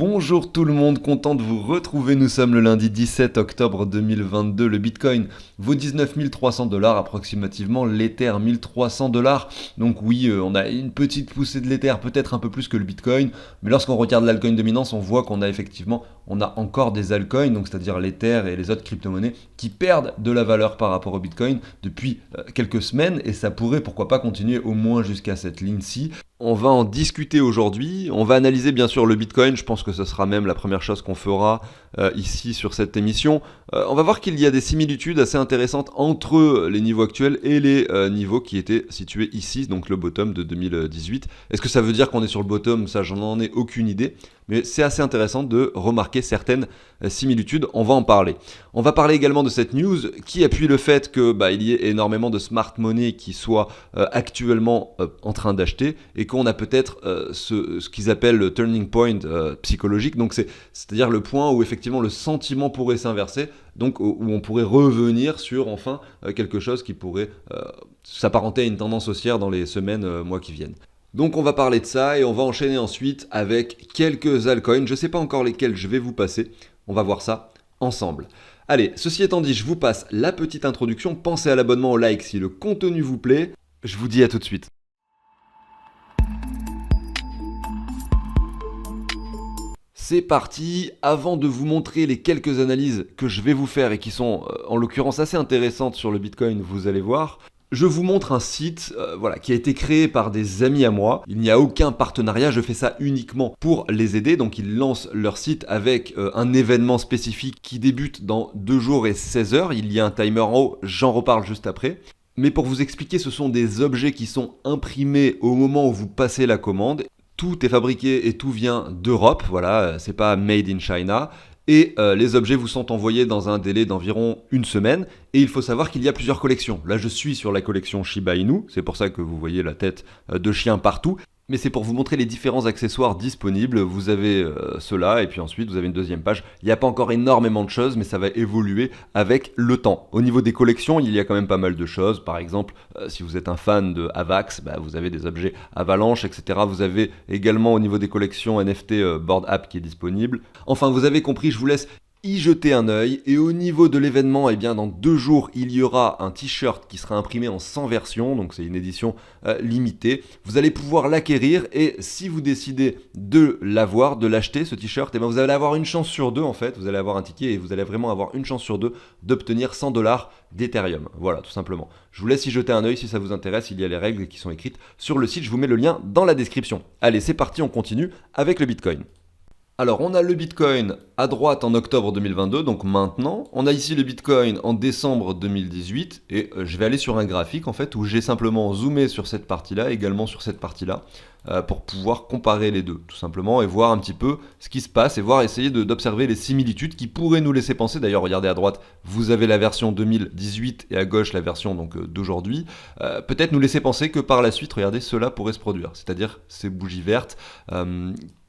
Bonjour tout le monde, content de vous retrouver. Nous sommes le lundi 17 octobre 2022. Le Bitcoin vaut 19 300 dollars approximativement, l'Ether 1300 dollars. Donc oui, on a une petite poussée de l'Ether, peut-être un peu plus que le Bitcoin. Mais lorsqu'on regarde l'altcoin dominance, on voit qu'on a effectivement, on a encore des altcoins, donc c'est-à-dire l'Ether et les autres crypto-monnaies qui perdent de la valeur par rapport au Bitcoin depuis quelques semaines. Et ça pourrait, pourquoi pas, continuer au moins jusqu'à cette ligne-ci. On va en discuter aujourd'hui, on va analyser bien sûr le Bitcoin, je pense que ce sera même la première chose qu'on fera ici sur cette émission. On va voir qu'il y a des similitudes assez intéressantes entre les niveaux actuels et les niveaux qui étaient situés ici, donc le bottom de 2018. Est-ce que ça veut dire qu'on est sur le bottom? Ça, j'en ai aucune idée, mais c'est assez intéressant de remarquer certaines similitudes, on va en parler. On va parler également de cette news qui appuie le fait que il y ait énormément de smart money qui soient actuellement en train d'acheter et qu'on a peut-être ce qu'ils appellent le turning point psychologique, donc c'est-à-dire le point où effectivement le sentiment pourrait s'inverser, donc où on pourrait revenir sur enfin quelque chose qui pourrait s'apparenter à une tendance haussière dans les semaines, mois qui viennent. Donc on va parler de ça et on va enchaîner ensuite avec quelques altcoins, je ne sais pas encore lesquels je vais vous passer, on va voir ça ensemble. Allez, ceci étant dit, je vous passe la petite introduction, pensez à l'abonnement, au like si le contenu vous plaît, je vous dis à tout de suite. C'est parti, avant de vous montrer les quelques analyses que je vais vous faire et qui sont en l'occurrence assez intéressantes sur le Bitcoin, vous allez voir, je vous montre un site qui a été créé par des amis à moi. Il n'y a aucun partenariat, je fais ça uniquement pour les aider. Donc ils lancent leur site avec un événement spécifique qui débute dans 2 jours et 16 heures. Il y a un timer en haut, j'en reparle juste après. Mais pour vous expliquer, ce sont des objets qui sont imprimés au moment où vous passez la commande. Tout est fabriqué et tout vient d'Europe, voilà, c'est pas made in China. Et les objets vous sont envoyés dans un délai d'environ 1 semaine. Et il faut savoir qu'il y a plusieurs collections. Là, je suis sur la collection Shiba Inu, c'est pour ça que vous voyez la tête de chien partout. Mais c'est pour vous montrer les différents accessoires disponibles. Vous avez cela et puis ensuite vous avez une deuxième page. Il n'y a pas encore énormément de choses, mais ça va évoluer avec le temps. Au niveau des collections, il y a quand même pas mal de choses. Par exemple, si vous êtes un fan de Avax, vous avez des objets Avalanche, etc. Vous avez également au niveau des collections NFT Board App qui est disponible. Enfin, vous avez compris, je vous laisse y jeter un œil. Et au niveau de l'événement, dans 2 jours, il y aura un t-shirt qui sera imprimé en 100 versions, donc c'est une édition limitée. Vous allez pouvoir l'acquérir et si vous décidez de l'avoir, de l'acheter, ce t-shirt, vous allez avoir une chance sur 2 en fait, vous allez avoir un ticket et vous allez vraiment avoir une chance sur 2 d'obtenir 100 dollars d'Ethereum. Voilà, tout simplement. Je vous laisse y jeter un œil si ça vous intéresse, il y a les règles qui sont écrites sur le site, je vous mets le lien dans la description. Allez, c'est parti, on continue avec le Bitcoin. Alors, on a le Bitcoin à droite en octobre 2022, donc maintenant. On a ici le Bitcoin en décembre 2018. Et je vais aller sur un graphique, en fait, où j'ai simplement zoomé sur cette partie-là, également sur cette partie-là, pour pouvoir comparer les deux, tout simplement, et voir un petit peu ce qui se passe, et essayer d'observer les similitudes qui pourraient nous laisser penser. D'ailleurs, regardez à droite, vous avez la version 2018, et à gauche, la version d'aujourd'hui. Peut-être nous laisser penser que par la suite, regardez, cela pourrait se produire. C'est-à-dire ces bougies vertes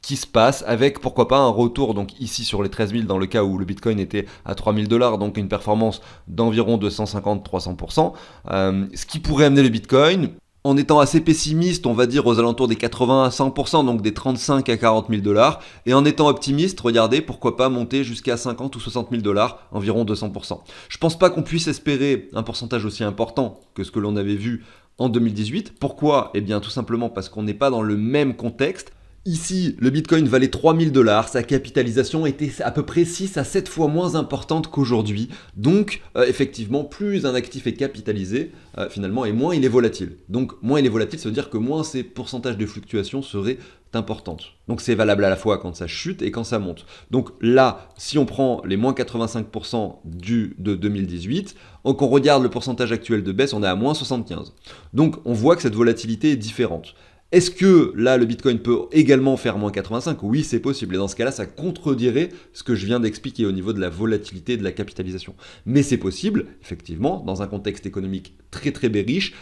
qui se passe avec pourquoi pas un retour donc ici sur les 13 000 dans le cas où le Bitcoin était à 3 000 $, donc une performance d'environ 250-300%, ce qui pourrait amener le Bitcoin en étant assez pessimiste, on va dire aux alentours des 80 à 100%, donc des 35 à 40 000 $, et en étant optimiste, regardez, pourquoi pas monter jusqu'à 50 ou 60 000 $, environ 200%. Je pense pas qu'on puisse espérer un pourcentage aussi important que ce que l'on avait vu en 2018. Pourquoi? Eh bien tout simplement parce qu'on n'est pas dans le même contexte. Ici, le Bitcoin valait 3 000 $, sa capitalisation était à peu près 6 à 7 fois moins importante qu'aujourd'hui. Donc, effectivement, plus un actif est capitalisé, finalement, et moins il est volatile. Donc, moins il est volatile, ça veut dire que moins ses pourcentages de fluctuations seraient importantes. Donc, c'est valable à la fois quand ça chute et quand ça monte. Donc là, si on prend les moins 85% de 2018, et qu'on regarde le pourcentage actuel de baisse, on est à moins 75. Donc, on voit que cette volatilité est différente. Est-ce que là, le Bitcoin peut également faire moins 85? Oui, c'est possible. Et dans ce cas-là, ça contredirait ce que je viens d'expliquer au niveau de la volatilité et de la capitalisation. Mais c'est possible, effectivement, dans un contexte économique très très bearish,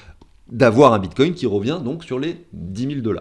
d'avoir un Bitcoin qui revient donc sur les 10 000 $.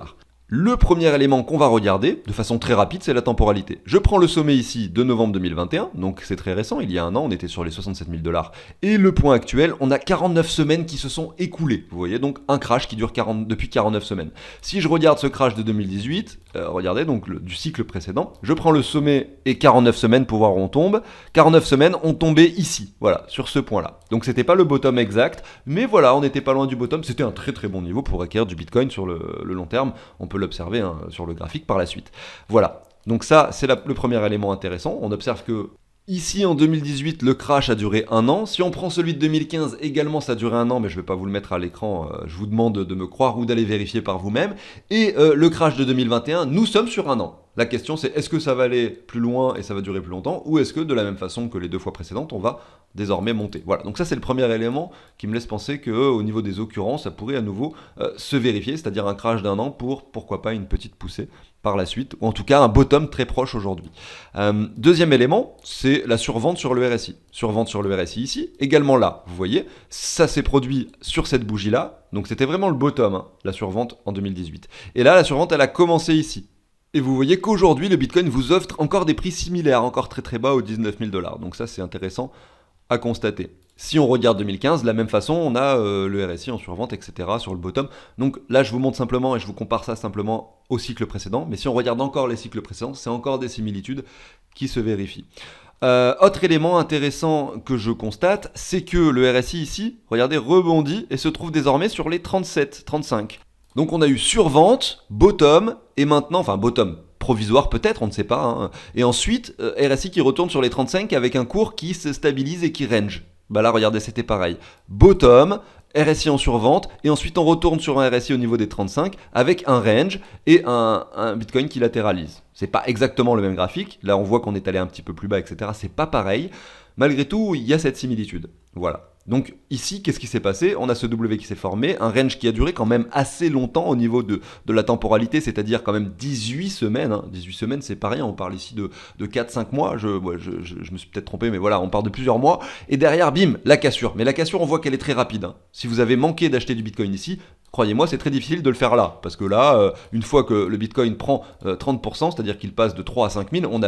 Le premier élément qu'on va regarder, de façon très rapide, c'est la temporalité. Je prends le sommet ici de novembre 2021, donc c'est très récent, il y a un an, on était sur les 67 000 $, et le point actuel, on a 49 semaines qui se sont écoulées. Vous voyez, donc un crash qui dure depuis 49 semaines. Si je regarde ce crash de 2018, regardez, donc du cycle précédent, je prends le sommet et 49 semaines pour voir où on tombe. 49 semaines ont tombé ici, voilà, sur ce point-là. Donc c'était pas le bottom exact, mais voilà, on n'était pas loin du bottom, c'était un très très bon niveau pour acquérir du Bitcoin sur le long terme. On peut l'observer sur le graphique par la suite. Voilà, donc ça c'est le premier élément intéressant. On observe que ici en 2018 le crash a duré un an. Si on prend celui de 2015 également ça a duré un an, mais je ne vais pas vous le mettre à l'écran, je vous demande de me croire ou d'aller vérifier par vous-même. Et le crash de 2021, nous sommes sur un an. La question c'est est-ce que ça va aller plus loin et ça va durer plus longtemps, ou est-ce que de la même façon que les 2 fois précédentes on va désormais monter. Voilà, donc ça c'est le premier élément qui me laisse penser qu'au niveau des occurrences ça pourrait à nouveau se vérifier, c'est-à-dire un crash d'un an pour pourquoi pas une petite poussée par la suite, ou en tout cas un bottom très proche aujourd'hui. Deuxième élément, c'est la survente sur le RSI. Survente sur le RSI ici, également là, vous voyez, ça s'est produit sur cette bougie-là, donc c'était vraiment le bottom, la survente en 2018. Et là, la survente, elle a commencé ici. Et vous voyez qu'aujourd'hui, le Bitcoin vous offre encore des prix similaires, encore très très bas aux 19 000 $. Donc ça, c'est intéressant à constater. Si on regarde 2015, de la même façon, on a le RSI en survente, etc. sur le bottom. Donc là, je vous montre simplement et je vous compare ça simplement au cycle précédent. Mais si on regarde encore les cycles précédents, c'est encore des similitudes qui se vérifient. Autre élément intéressant que je constate, c'est que le RSI ici, regardez, rebondit et se trouve désormais sur les 37, 35. Donc on a eu survente, bottom, et maintenant, enfin bottom provisoire peut-être, on ne sait pas, hein. Et ensuite, RSI qui retourne sur les 35 avec un cours qui se stabilise et qui range. Bah là, regardez, c'était pareil. Bottom, RSI en survente, et ensuite on retourne sur un RSI au niveau des 35 avec un range et un Bitcoin qui latéralise. C'est pas exactement le même graphique, là on voit qu'on est allé un petit peu plus bas, etc. C'est pas pareil. Malgré tout, il y a cette similitude. Voilà. Donc ici, qu'est-ce qui s'est passé? On a ce W qui s'est formé, un range qui a duré quand même assez longtemps au niveau de la temporalité, c'est-à-dire quand même 18 semaines. 18 semaines, c'est pas rien, on parle ici de 4-5 mois, je me suis peut-être trompé, mais voilà, on parle de plusieurs mois. Et derrière, bim, la cassure. Mais la cassure, on voit qu'elle est très rapide. Si vous avez manqué d'acheter du Bitcoin ici, croyez-moi, c'est très difficile de le faire là. Parce que là, une fois que le Bitcoin prend 30%, c'est-à-dire qu'il passe de 3 à 5 000, on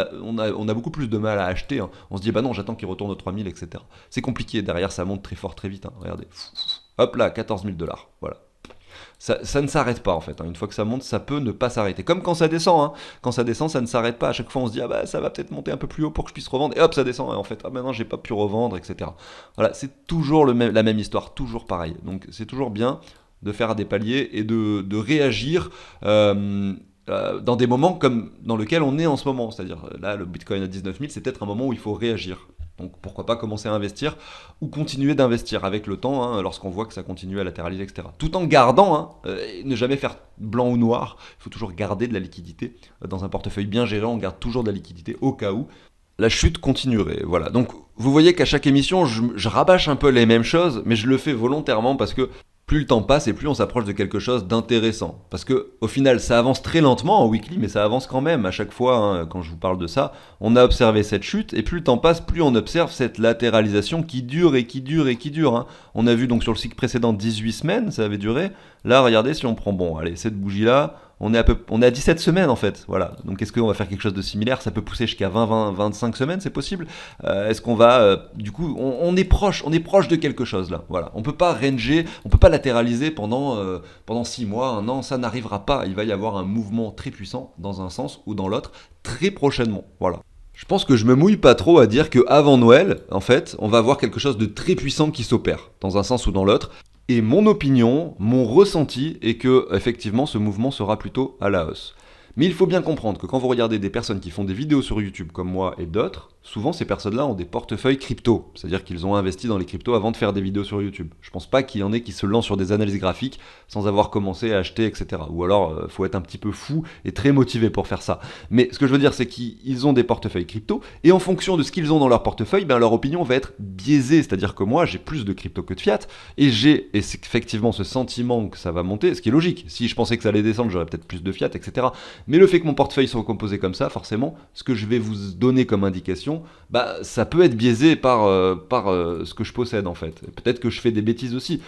a beaucoup plus de mal à acheter. On se dit, bah non, j'attends qu'il retourne aux 3 000, etc. C'est compliqué. Derrière, ça monte très fort, très vite. Regardez. Hop là, 14 000 $. Voilà. Ça ne s'arrête pas en fait. Une fois que ça monte, ça peut ne pas s'arrêter. Comme quand ça descend. Quand ça descend, ça ne s'arrête pas. À chaque fois, on se dit, ah bah ça va peut-être monter un peu plus haut pour que je puisse revendre. Et hop, ça descend. Et en fait, ah maintenant, j'ai pas pu revendre, etc. Voilà, c'est toujours la même histoire, toujours pareil. Donc, c'est toujours bien de faire des paliers et de réagir dans des moments comme dans lequel on est en ce moment. C'est-à-dire, là, le Bitcoin à 19 000, c'est peut-être un moment où il faut réagir. Donc pourquoi pas commencer à investir ou continuer d'investir avec le temps, lorsqu'on voit que ça continue à latéraliser, etc. Tout en gardant, ne jamais faire blanc ou noir, il faut toujours garder de la liquidité. Dans un portefeuille bien géré, on garde toujours de la liquidité au cas où la chute continuerait. Voilà. Donc vous voyez qu'à chaque émission, je rabâche un peu les mêmes choses, mais je le fais volontairement parce que plus le temps passe et plus on s'approche de quelque chose d'intéressant. Parce que au final, ça avance très lentement en weekly, mais ça avance quand même. À chaque fois, quand je vous parle de ça, on a observé cette chute, et plus le temps passe, plus on observe cette latéralisation qui dure et qui dure et qui dure. On a vu donc sur le cycle précédent 18 semaines, ça avait duré. Là, regardez, si on prend, cette bougie-là, on est à 17 semaines en fait. Voilà. Donc est-ce qu'on va faire quelque chose de similaire? Ça peut pousser jusqu'à 25 semaines, c'est possible. Est-ce qu'on va... du coup, on est proche de quelque chose là. Voilà. On peut pas ranger, on peut pas latéraliser pendant 6 mois, un an, ça n'arrivera pas. Il va y avoir un mouvement très puissant dans un sens ou dans l'autre très prochainement. Voilà. Je pense que je me mouille pas trop à dire qu'avant Noël, en fait, on va avoir quelque chose de très puissant qui s'opère, dans un sens ou dans l'autre. Et mon opinion, mon ressenti est que, effectivement, ce mouvement sera plutôt à la hausse. Mais il faut bien comprendre que quand vous regardez des personnes qui font des vidéos sur YouTube comme moi et d'autres, souvent ces personnes-là ont des portefeuilles crypto, c'est-à-dire qu'ils ont investi dans les cryptos avant de faire des vidéos sur YouTube. Je pense pas qu'il y en ait qui se lancent sur des analyses graphiques sans avoir commencé à acheter, etc. Ou alors, faut être un petit peu fou et très motivé pour faire ça. Mais ce que je veux dire, c'est qu'ils ont des portefeuilles crypto, et en fonction de ce qu'ils ont dans leur portefeuille, leur opinion va être biaisée. C'est-à-dire que moi, j'ai plus de crypto que de fiat, et c'est effectivement ce sentiment que ça va monter, ce qui est logique. Si je pensais que ça allait descendre, j'aurais peut-être plus de fiat, etc. Mais le fait que mon portefeuille soit composé comme ça, forcément, ce que je vais vous donner comme indication, ça peut être biaisé par ce que je possède en fait. Peut-être que je fais des bêtises aussi.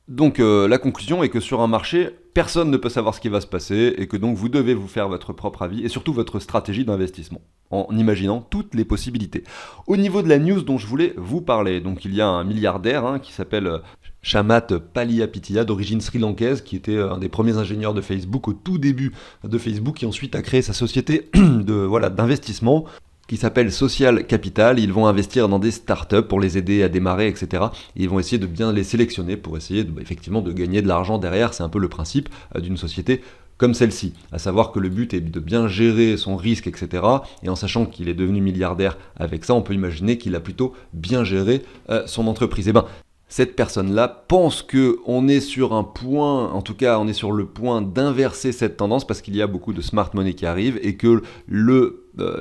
Donc la conclusion est que sur un marché, personne ne peut savoir ce qui va se passer et que donc vous devez vous faire votre propre avis et surtout votre stratégie d'investissement en imaginant toutes les possibilités. Au niveau de la news dont je voulais vous parler, donc il y a un milliardaire qui s'appelle Chamath Palihapitiya, d'origine sri-lankaise, qui était un des premiers ingénieurs de Facebook au tout début de Facebook, qui ensuite a créé sa société d'investissement qui s'appelle Social Capital. Ils vont investir dans des startups pour les aider à démarrer, etc. Et ils vont essayer de bien les sélectionner pour essayer effectivement de gagner de l'argent derrière. C'est un peu le principe d'une société comme celle-ci, à savoir que le but est de bien gérer son risque, etc. Et en sachant qu'il est devenu milliardaire avec ça, on peut imaginer qu'il a plutôt bien géré son entreprise. Et ben, cette personne-là pense qu'on est sur un point, en tout cas on est sur le point d'inverser cette tendance parce qu'il y a beaucoup de smart money qui arrivent et que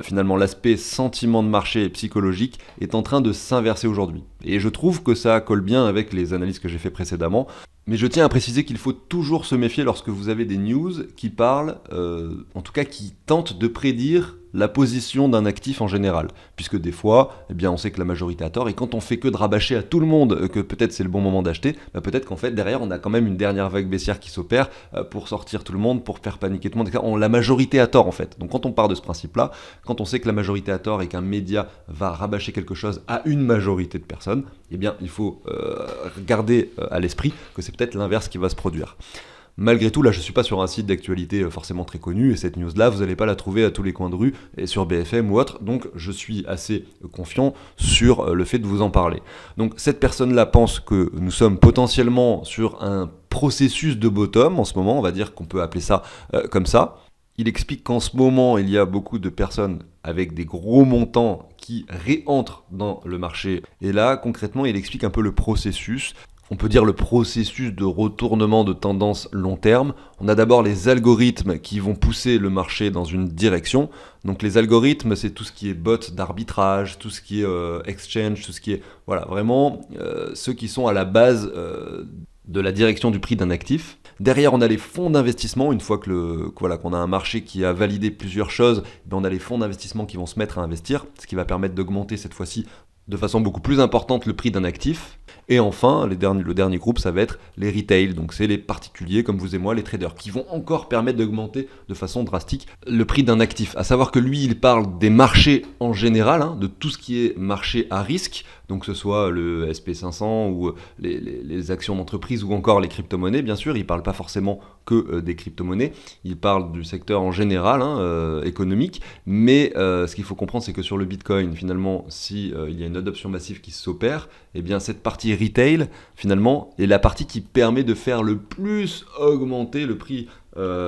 finalement l'aspect sentiment de marché psychologique est en train de s'inverser aujourd'hui. Et je trouve que ça colle bien avec les analyses que j'ai fait précédemment. Mais je tiens à préciser qu'il faut toujours se méfier lorsque vous avez des news qui parlent, en tout cas qui tentent de prédire la position d'un actif en général. Puisque des fois, eh bien, on sait que la majorité a tort, et quand on fait que de rabâcher à tout le monde que peut-être c'est le bon moment d'acheter, peut-être qu'en fait derrière on a quand même une dernière vague baissière qui s'opère pour sortir tout le monde, pour faire paniquer tout le monde, etc. La majorité a tort en fait. Donc quand on part de ce principe-là, quand on sait que la majorité a tort et qu'un média va rabâcher quelque chose à une majorité de personnes, eh bien il faut garder à l'esprit que c'est peut-être l'inverse qui va se produire. Malgré tout, là je ne suis pas sur un site d'actualité forcément très connu, et cette news-là, vous n'allez pas la trouver à tous les coins de rue, et sur BFM ou autre, donc je suis assez confiant sur le fait de vous en parler. Donc cette personne-là pense que nous sommes potentiellement sur un processus de bottom en ce moment, on va dire qu'on peut appeler ça comme ça. Il explique qu'en ce moment, il y a beaucoup de personnes avec des gros montants qui réentrent dans le marché, et là, concrètement, il explique un peu le processus. On peut dire le processus de retournement de tendance long terme. On a d'abord les algorithmes qui vont pousser le marché dans une direction. Donc les algorithmes, c'est tout ce qui est bot d'arbitrage, tout ce qui est exchange, tout ce qui est vraiment ceux qui sont à la base de la direction du prix d'un actif. Derrière, on a les fonds d'investissement. Une fois qu'on a un marché qui a validé plusieurs choses, on a les fonds d'investissement qui vont se mettre à investir, ce qui va permettre d'augmenter cette fois-ci de façon beaucoup plus importante le prix d'un actif. Et enfin, le dernier groupe, ça va être les retail, donc c'est les particuliers comme vous et moi, les traders, qui vont encore permettre d'augmenter de façon drastique le prix d'un actif. À savoir que lui, il parle des marchés en général, de tout ce qui est marché à risque, donc que ce soit le SP500 ou les actions d'entreprise ou encore les crypto-monnaies, bien sûr. Il ne parle pas forcément que des crypto-monnaies, il parle du secteur en général, économique, mais ce qu'il faut comprendre, c'est que sur le Bitcoin, finalement, si il y a une adoption massive qui s'opère, eh bien cette partie retail, finalement, est la partie qui permet de faire le plus augmenter le prix,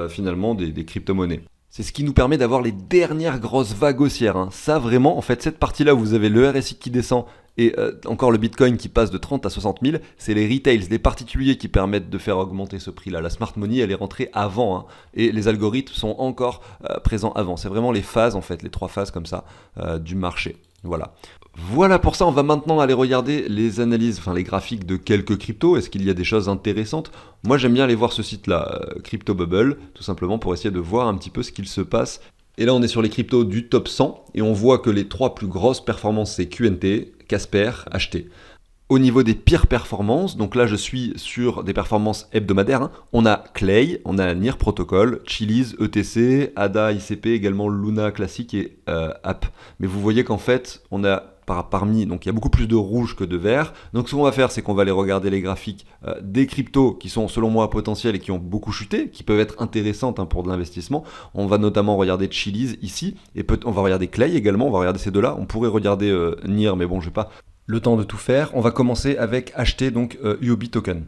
finalement, des crypto-monnaies. C'est ce qui nous permet d'avoir les dernières grosses vagues haussières. Ça, vraiment, en fait, cette partie-là où vous avez le RSI qui descend et encore le Bitcoin qui passe de 30 à 60 000, c'est les retails, les particuliers qui permettent de faire augmenter ce prix-là. La smart money, elle est rentrée avant, et les algorithmes sont encore présents avant. C'est vraiment les phases, en fait, les 3 phases comme ça du marché. Voilà pour ça, on va maintenant aller regarder les analyses, les graphiques de quelques cryptos. Est-ce qu'il y a des choses intéressantes ? Moi j'aime bien aller voir ce site-là, CryptoBubble, tout simplement pour essayer de voir un petit peu ce qu'il se passe. Et là on est sur les cryptos du top 100, et on voit que les 3 plus grosses performances c'est QNT, Casper, HT. Au niveau des pires performances, donc là je suis sur des performances hebdomadaires, on a Clay, on a NIR Protocol, Chiliz, ETC, ADA, ICP, également Luna Classic et App. Mais vous voyez qu'en fait, on a parmi, donc il y a beaucoup plus de rouge que de vert. Donc ce qu'on va faire, c'est qu'on va aller regarder les graphiques des cryptos qui sont selon moi potentiels et qui ont beaucoup chuté, qui peuvent être intéressantes pour de l'investissement. On va notamment regarder Chiliz ici, et on va regarder Clay également, on va regarder ces deux-là. On pourrait regarder NIR, mais bon, je n'ai pas le temps de tout faire. On va commencer avec acheter donc UOB Token.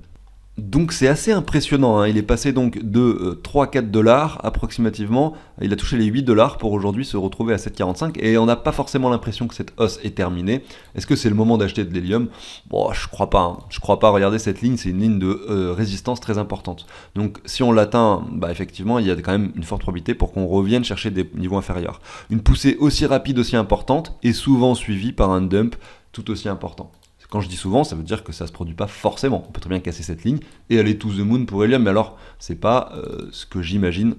Donc c'est assez impressionnant, il est passé donc de 3-4 dollars approximativement, il a touché les 8 dollars pour aujourd'hui se retrouver à 7,45 et on n'a pas forcément l'impression que cette hausse est terminée. Est-ce que c'est le moment d'acheter de l'hélium ? Bon, je crois pas, regardez cette ligne, c'est une ligne de résistance très importante. Donc si on l'atteint, effectivement il y a quand même une forte probabilité pour qu'on revienne chercher des niveaux inférieurs. Une poussée aussi rapide, aussi importante est souvent suivie par un dump tout aussi important. Quand je dis souvent, ça veut dire que ça ne se produit pas forcément. On peut très bien casser cette ligne et aller to the moon pour Helium, mais alors c'est pas ce que j'imagine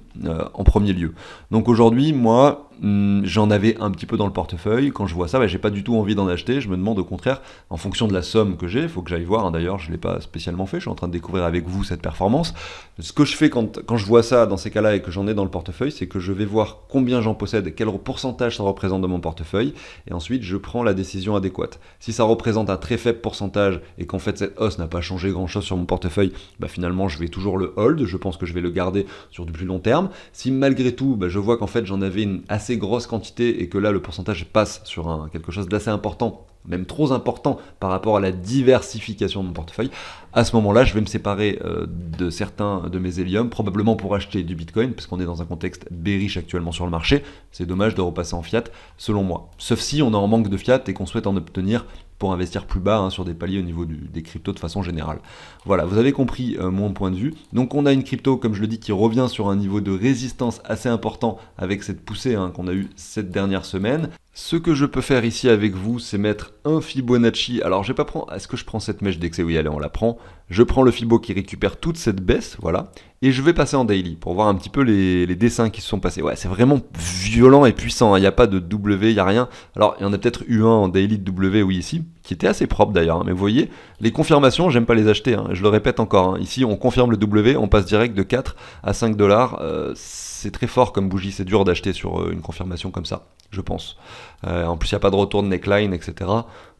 en premier lieu. Donc aujourd'hui, moi, j'en avais un petit peu dans le portefeuille. Quand je vois ça, j'ai pas du tout envie d'en acheter. Je me demande au contraire, en fonction de la somme que j'ai, il faut que j'aille voir, hein. D'ailleurs je l'ai pas spécialement fait, je suis en train de découvrir avec vous cette performance. Ce que je fais quand je vois ça dans ces cas-là et que j'en ai dans le portefeuille, c'est que je vais voir combien j'en possède, quel pourcentage ça représente de mon portefeuille, et ensuite je prends la décision adéquate. Si ça représente un très faible pourcentage et qu'en fait cette hausse n'a pas changé grand-chose sur mon portefeuille, finalement je vais toujours le hold, je pense que je vais le garder sur du plus long terme. Si malgré tout je vois qu'en fait j'en avais une assez grosse quantité et que là le pourcentage passe sur quelque chose d'assez important, même trop important par rapport à la diversification de mon portefeuille, à ce moment-là, je vais me séparer de certains de mes héliums, probablement pour acheter du Bitcoin, parce qu'on est dans un contexte bearish actuellement sur le marché. C'est dommage de repasser en fiat, selon moi. Sauf si on est en manque de fiat et qu'on souhaite en obtenir pour investir plus bas sur des paliers au niveau des cryptos de façon générale. Voilà, vous avez compris mon point de vue. Donc on a une crypto, comme je le dis, qui revient sur un niveau de résistance assez important avec cette poussée qu'on a eue cette dernière semaine. Ce que je peux faire ici avec vous, c'est mettre un Fibonacci. Alors je vais pas prendre, est-ce que je prends cette mèche d'excès? Oui, allez, on la prend. Je prends le Fibo qui récupère toute cette baisse, voilà. Et je vais passer en daily pour voir un petit peu les dessins qui se sont passés. Ouais, c'est vraiment violent et puissant, il n'y a pas de W, il n'y a rien. Alors il y en a peut-être eu un en daily de W, oui, ici, qui était assez propre d'ailleurs. Mais vous voyez, les confirmations, j'aime pas les acheter, je le répète encore. Ici, on confirme le W, on passe direct de 4 à 5 dollars. C'est très fort comme bougie, c'est dur d'acheter sur une confirmation comme ça, je pense. En plus, il n'y a pas de retour de neckline, etc.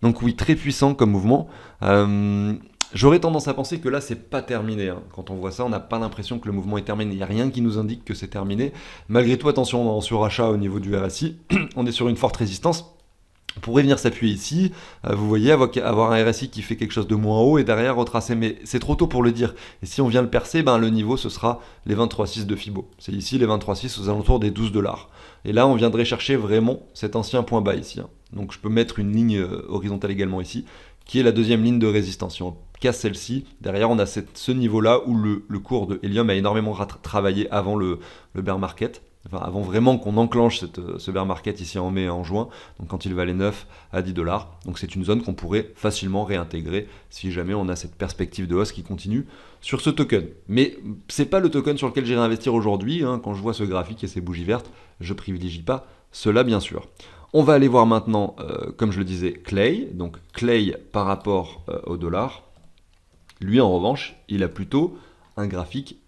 Donc oui, très puissant comme mouvement. J'aurais tendance à penser que là, c'est pas terminé. Quand on voit ça, on n'a pas l'impression que le mouvement est terminé. Il n'y a rien qui nous indique que c'est terminé. Malgré tout, attention, en surachat au niveau du RSI, on est sur une forte résistance. On pourrait venir s'appuyer ici, vous voyez, avoir un RSI qui fait quelque chose de moins haut et derrière retracer, mais c'est trop tôt pour le dire. Et si on vient le percer, le niveau ce sera les 23,6 de Fibo. C'est ici les 23,6 aux alentours des 12 dollars. Et là, on viendrait chercher vraiment cet ancien point bas ici. Donc je peux mettre une ligne horizontale également ici, qui est la deuxième ligne de résistance. Si on casse celle-ci, derrière on a ce niveau-là où le cours de Helium a énormément travaillé avant le bear market. Enfin, avant vraiment qu'on enclenche ce bear market ici en mai et en juin, donc quand il valait 9 à 10 dollars. Donc c'est une zone qu'on pourrait facilement réintégrer si jamais on a cette perspective de hausse qui continue sur ce token. Mais c'est pas le token sur lequel j'irai investir aujourd'hui. Quand je vois ce graphique et ces bougies vertes, je privilégie pas cela bien sûr. On va aller voir maintenant, comme je le disais, Clay. Donc Clay par rapport au dollar. Lui en revanche, il a plutôt un graphique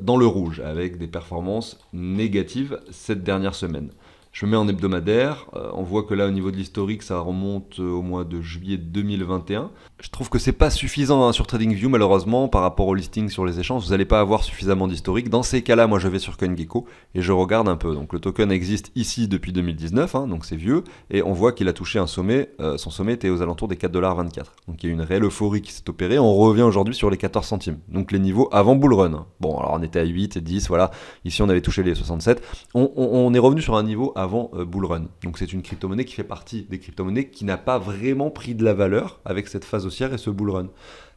dans le rouge, avec des performances négatives cette dernière semaine. Je mets en hebdomadaire, on voit que là au niveau de l'historique ça remonte au mois de juillet 2021. Je trouve que c'est pas suffisant sur TradingView malheureusement par rapport au listing sur les échanges, vous n'allez pas avoir suffisamment d'historique. Dans ces cas-là, moi je vais sur CoinGecko et je regarde un peu. Donc le token existe ici depuis 2019, donc c'est vieux, et on voit qu'il a touché un sommet, son sommet était aux alentours des 4,24$. Donc il y a eu une réelle euphorie qui s'est opérée, on revient aujourd'hui sur les 14 centimes. Donc les niveaux avant bull run. Bon alors on était à 8 et 10, voilà, ici on avait touché les 67. On est revenu sur un niveau avant bull run. Donc c'est une crypto-monnaie qui fait partie des crypto-monnaies qui n'a pas vraiment pris de la valeur avec cette phase haussière et ce bull run.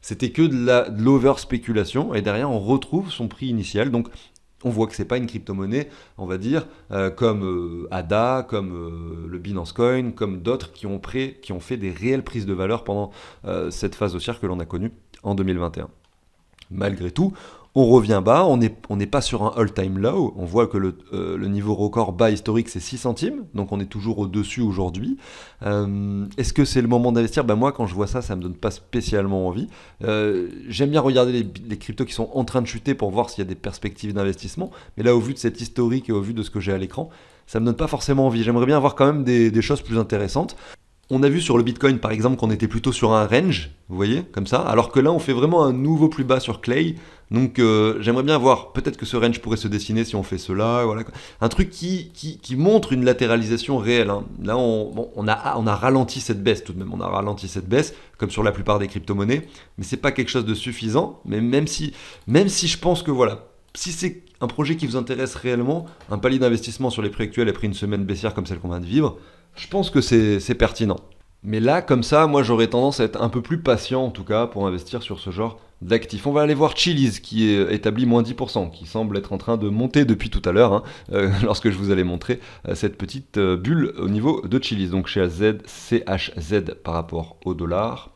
C'était que de l'over-spéculation et derrière on retrouve son prix initial. Donc on voit que c'est pas une crypto-monnaie, on va dire, comme ADA, comme le Binance Coin, comme d'autres qui ont fait des réelles prises de valeur pendant cette phase haussière que l'on a connue en 2021. Malgré tout, on revient bas, on n'est pas sur un all-time low, on voit que le niveau record bas historique c'est 6 centimes, donc on est toujours au-dessus aujourd'hui. Est-ce que c'est le moment d'investir? Moi quand je vois ça, ça me donne pas spécialement envie. J'aime bien regarder les cryptos qui sont en train de chuter pour voir s'il y a des perspectives d'investissement, mais là au vu de cet historique et au vu de ce que j'ai à l'écran, ça me donne pas forcément envie. J'aimerais bien avoir quand même des choses plus intéressantes. On a vu sur le Bitcoin par exemple qu'on était plutôt sur un range, vous voyez, comme ça, alors que là on fait vraiment un nouveau plus bas sur Clay. Donc j'aimerais bien voir, peut-être que ce range pourrait se dessiner si on fait cela, voilà. Un truc qui montre une latéralisation réelle. Là on a ralenti cette baisse tout de même, on a ralenti cette baisse, comme sur la plupart des crypto-monnaies, mais c'est pas quelque chose de suffisant, mais même si je pense que voilà, si c'est un projet qui vous intéresse réellement, un palier d'investissement sur les prix actuels après une semaine baissière comme celle qu'on vient de vivre, je pense que c'est pertinent. Mais là, comme ça, moi j'aurais tendance à être un peu plus patient en tout cas pour investir sur ce genre d'actifs. On va aller voir Chiliz qui est établi moins 10%, qui semble être en train de monter depuis tout à l'heure, lorsque je vous allais montrer cette petite bulle au niveau de Chiliz. Donc chez CHZ par rapport au dollar.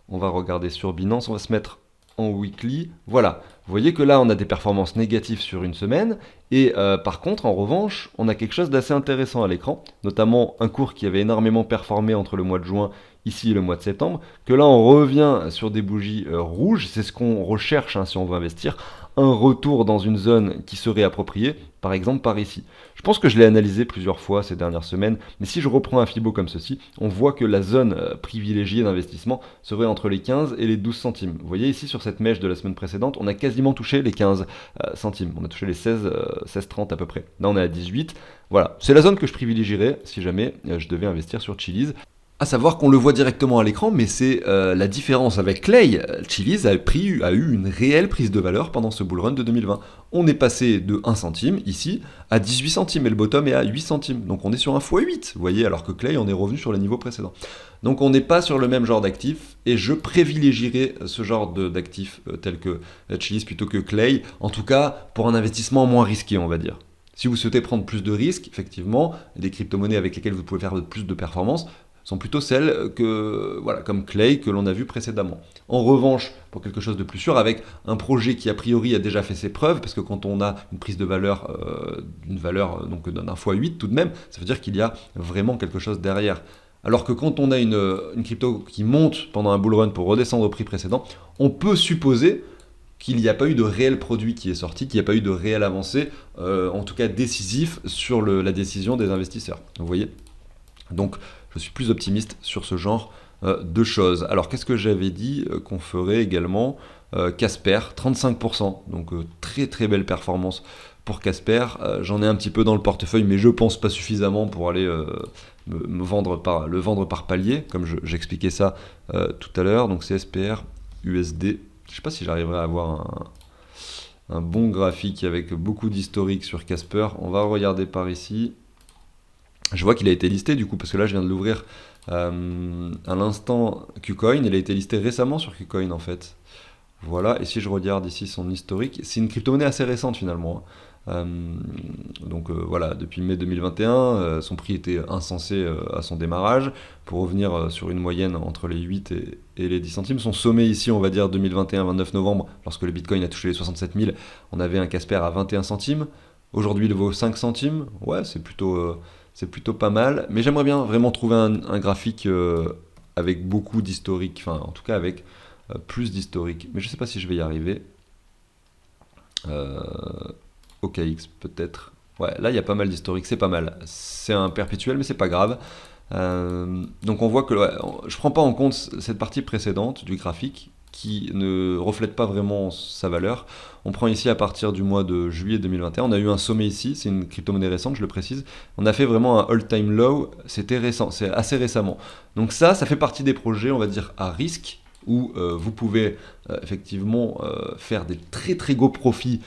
On va regarder sur Binance, on va se mettre en weekly. Voilà, Vous voyez que là, on a des performances négatives sur une semaine, et par contre, en revanche, on a quelque chose d'assez intéressant à l'écran, notamment un cours qui avait énormément performé entre le mois de juin, ici, et le mois de septembre, que là, on revient sur des bougies rouges, c'est ce qu'on recherche si on veut investir, un retour dans une zone qui serait appropriée, par exemple par ici. Je pense que je l'ai analysé plusieurs fois ces dernières semaines, mais si je reprends un Fibo comme ceci, on voit que la zone privilégiée d'investissement serait entre les 15 et les 12 centimes. Vous voyez ici sur cette mèche de la semaine précédente, on a quasiment touché les 15 centimes. On a touché les 16,30 à peu près. Là on est à 18. Voilà, c'est la zone que je privilégierais si jamais je devais investir sur Chiliz. À savoir qu'on le voit directement à l'écran, mais c'est la différence avec Clay. Chiliz a eu une réelle prise de valeur pendant ce bull run de 2020. On est passé de 1 centime, ici, à 18 centimes, et le bottom est à 8 centimes. Donc on est sur un x8, vous voyez, alors que Clay, on est revenu sur les niveaux précédents. Donc on n'est pas sur le même genre d'actifs, et je privilégierais ce genre d'actifs tel que Chiliz plutôt que Clay, en tout cas pour un investissement moins risqué, on va dire. Si vous souhaitez prendre plus de risques, effectivement, des crypto-monnaies avec lesquelles vous pouvez faire plus de performance, sont plutôt celles que, voilà, comme Clay que l'on a vu précédemment. En revanche, pour quelque chose de plus sûr, avec un projet qui a priori a déjà fait ses preuves, parce que quand on a une prise de valeur, d'une valeur donc d'un x8 tout de même, ça veut dire qu'il y a vraiment quelque chose derrière. Alors que quand on a une crypto qui monte pendant un bull run pour redescendre au prix précédent, on peut supposer qu'il n'y a pas eu de réel produit qui est sorti, qu'il n'y a pas eu de réelle avancée, en tout cas décisif, sur la décision des investisseurs. Vous voyez ? Donc, je suis plus optimiste sur ce genre de choses. Alors, qu'est-ce que j'avais dit qu'on ferait également Casper, 35%. Donc, très très belle performance pour Casper. J'en ai un petit peu dans le portefeuille, mais je pense pas suffisamment pour aller le vendre par palier, comme j'expliquais ça tout à l'heure. Donc, c'est SPR, USD. Je ne sais pas si j'arriverai à avoir un bon graphique avec beaucoup d'historique sur Casper. On va regarder par ici. Je vois qu'il a été listé du coup, parce que là je viens de l'ouvrir à l'instant KuCoin. Il a été listé récemment sur KuCoin en fait. Voilà, et si je regarde ici son historique, c'est une crypto-monnaie assez récente finalement. Donc voilà, depuis mai 2021, son prix était insensé à son démarrage. Pour revenir sur une moyenne entre les 8 et les 10 centimes, son sommet ici, on va dire 2021, 29 novembre, lorsque le Bitcoin a touché les 67 000, on avait un Casper à 21 centimes. Aujourd'hui il vaut 5 centimes, ouais c'est plutôt pas mal, mais j'aimerais bien vraiment trouver un graphique avec beaucoup d'historique, enfin en tout cas avec plus d'historique, mais je sais pas si je vais y arriver. OKX peut-être, ouais là il y a pas mal d'historique, c'est pas mal, c'est un perpétuel mais c'est pas grave. Donc on voit que ouais, je prends pas en compte cette partie précédente du graphique qui ne reflète pas vraiment sa valeur. On prend ici à partir du mois de juillet 2021, on a eu un sommet ici, c'est une crypto-monnaie récente, je le précise. On a fait vraiment un all-time low, c'était récent, c'est assez récemment. Donc ça fait partie des projets, on va dire, à risque, où vous pouvez effectivement faire des très très gros profits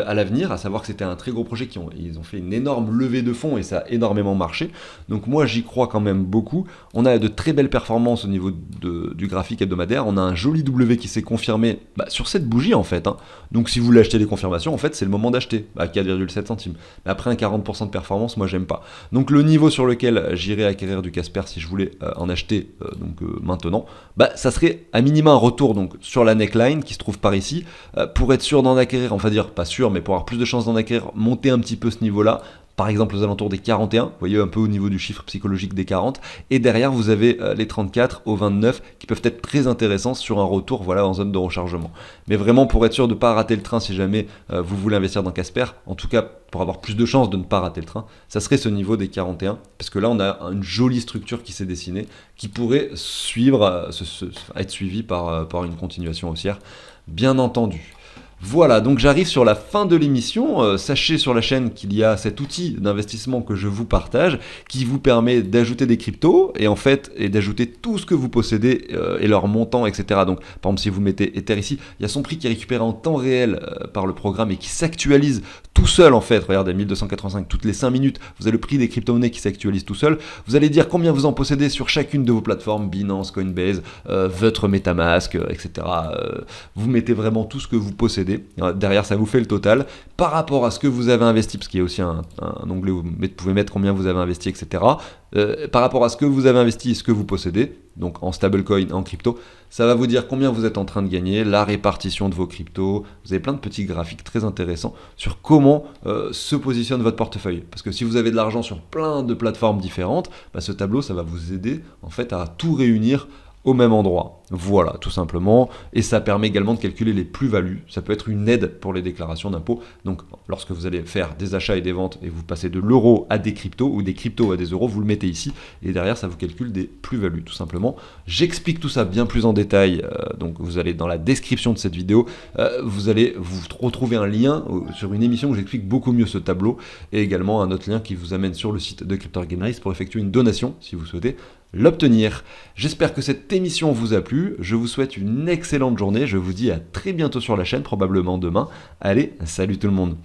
à l'avenir, à savoir que c'était un très gros projet, ils ont fait une énorme levée de fonds et ça a énormément marché. Donc moi j'y crois quand même beaucoup. On a de très belles performances au niveau du graphique hebdomadaire, on a un joli W qui s'est confirmé sur cette bougie en fait. Donc si vous voulez acheter des confirmations, en fait c'est le moment d'acheter, à 4,7 centimes. Mais après un 40% de performance, moi j'aime pas. Donc le niveau sur lequel j'irais acquérir du Casper si je voulais en acheter maintenant, ça serait à minima un retour donc, sur la neckline qui se trouve par ici, pour être sûr d'en acquérir, on va dire pas sûr, mais pour avoir plus de chances d'en acquérir, monter un petit peu ce niveau-là, par exemple aux alentours des 41, vous voyez un peu au niveau du chiffre psychologique des 40, et derrière vous avez les 34 aux 29 qui peuvent être très intéressants sur un retour en zone de rechargement. Mais vraiment pour être sûr de ne pas rater le train si jamais vous voulez investir dans Casper, en tout cas pour avoir plus de chances de ne pas rater le train, ça serait ce niveau des 41, parce que là on a une jolie structure qui s'est dessinée, qui pourrait être suivie par une continuation haussière, bien entendu. Voilà, donc j'arrive sur la fin de l'émission. Sachez sur la chaîne qu'il y a cet outil d'investissement que je vous partage qui vous permet d'ajouter des cryptos et d'ajouter tout ce que vous possédez et leur montant, etc. Donc par exemple si vous mettez Ether ici, il y a son prix qui est récupéré en temps réel par le programme et qui s'actualise tout seul en fait. Regardez, 1285 toutes les 5 minutes, vous avez le prix des crypto-monnaies qui s'actualise tout seul. Vous allez dire combien vous en possédez sur chacune de vos plateformes, Binance, Coinbase, votre MetaMask, etc. Vous mettez vraiment tout ce que vous possédez. Derrière ça vous fait le total par rapport à ce que vous avez investi, parce qu'il y a aussi un onglet où vous pouvez mettre combien vous avez investi, etc. Par rapport à ce que vous avez investi et ce que vous possédez, donc en stablecoin, en crypto. Ça va vous dire combien vous êtes en train de gagner, la répartition de vos cryptos. Vous avez plein de petits graphiques très intéressants sur comment se positionne votre portefeuille. Parce que si vous avez de l'argent sur plein de plateformes différentes, ce tableau, ça va vous aider en fait à tout réunir au même endroit. Voilà, tout simplement. Et ça permet également de calculer les plus-values. Ça peut être une aide pour les déclarations d'impôts. Donc, lorsque vous allez faire des achats et des ventes et vous passez de l'euro à des cryptos ou des cryptos à des euros, vous le mettez ici et derrière, ça vous calcule des plus-values, tout simplement. J'explique tout ça bien plus en détail. Donc, vous allez dans la description de cette vidéo, vous allez vous retrouver un lien sur une émission où j'explique beaucoup mieux ce tableau et également un autre lien qui vous amène sur le site de CryptoGameRace pour effectuer une donation si vous souhaitez l'obtenir. J'espère que cette émission vous a plu, je vous souhaite une excellente journée, je vous dis à très bientôt sur la chaîne, probablement demain. Allez, salut tout le monde.